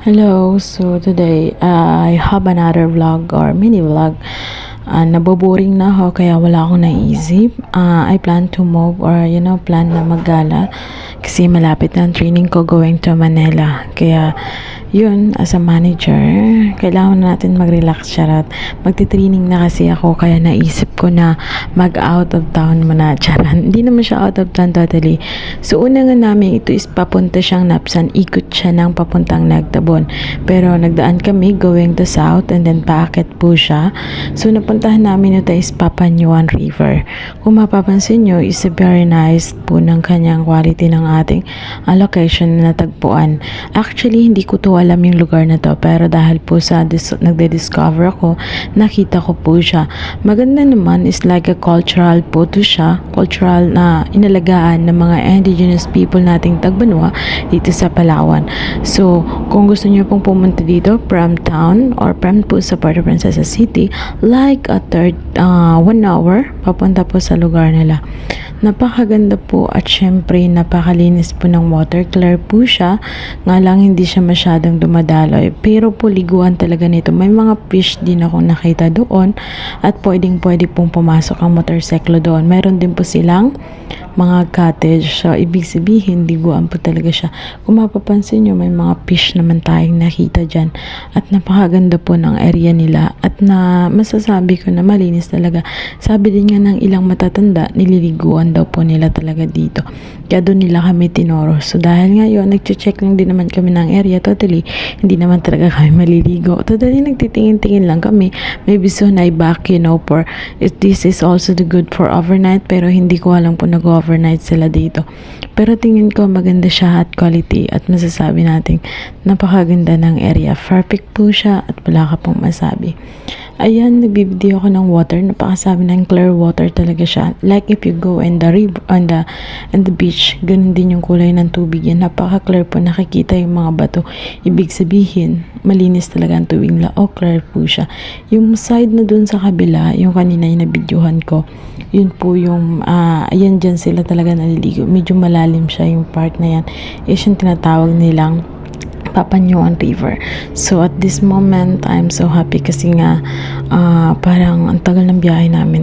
Hello, so today I have another vlog or mini vlog. Naboboring na ako kaya wala akong naisip. I plan to move or plan na maggala kasi malapit na ang training ko going to Manila. Kaya yun, as a manager, kailangan natin mag-relax, charot. Magti-training na kasi ako kaya naisip ko na mag-out of town muna, charot. Hindi naman siya out of town totally. So una nga namin ito is papunta siyang Napsan, ikot siya ng papuntang Nagtabon. Pero nagdaan kami going to south and then paakit po siya. So napuntahan namin ito is Papanyuan River. Kung mapapansin nyo, is very nice po ng kanyang quality ng ating location na natagpuan. Actually, hindi ko to alam yung lugar na to, pero dahil po sa nagde-discover ako, nakita ko po siya. Maganda naman, is like a cultural po to siya, cultural na inalagaan ng mga indigenous people nating Tagbanwa dito sa Palawan. So kung gusto niyo pong pumunta dito from town or from po sa Puerto Princesa City, like a 1 hour papunta po sa lugar nila. Napakaganda po at syempre napakalinis po ng water, clear po siya, nga lang hindi siya masyadong dumadaloy, pero po liguan talaga nito. May mga fish din ako nakita doon at pwede pong pumasok ang motorsiklo doon. Meron din po silang mga cottage, so ibig sabihin liguan po talaga siya. Kung mapapansin nyo, may mga fish naman tayong nakita dyan at napakaganda po ng area nila at na masasabi ko na malinis talaga. Sabi din nga ng ilang matatanda, nililiguan daw po nila talaga dito, kaya doon nila kami tinoro. So dahil ngayon nag-check lang din naman kami ng area, totally hindi naman talaga kami maliligo, totally nagtitingin-tingin lang kami. Maybe soon I back, for this is also the good for overnight, pero hindi ko alam po nag-overnight sila dito. Pero tingin ko maganda siya at quality at masasabi natin napakaganda ng area. Perfect po siya at wala ka pong masabi. Ayan, nagbibideo ako ng water. Napakasabi ng clear water talaga siya. Like if you go in the river, on the beach, ganun din yung kulay ng tubig yan. Napaka-clear po, nakikita yung mga bato. Ibig sabihin, malinis talaga ang tubig nila. Clear po siya. Yung side na dun sa kabila, yung kanina yung nabidyohan ko, yun po yung, ayan dyan sila talaga naliligo. Medyo malalim siya yung part na yan. Is yung tinatawag nilang Papanyuan River. So at this moment, I'm so happy kasi nga parang ang tagal ng biyahe namin.